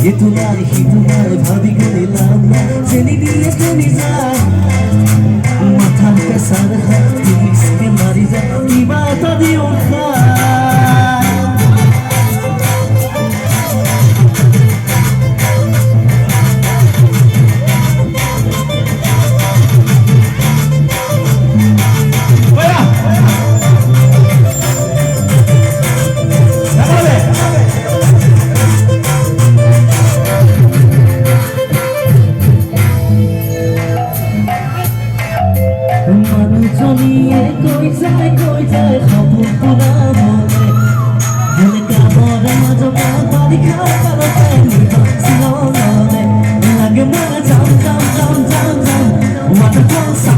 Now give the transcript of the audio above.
Hitunari hitunari bhabi gunilam jeni diye tumi jaan matha pe sar hat iske mari ja ki baat diyo kha জনিয়ে কই যায় খবর পুরা মনে মনে কাবর মাজকা বাড়ি খাবার পাইনি সিলনে লাগে মনে জাম জাম জাম জাম জাম ওয়াটার ফল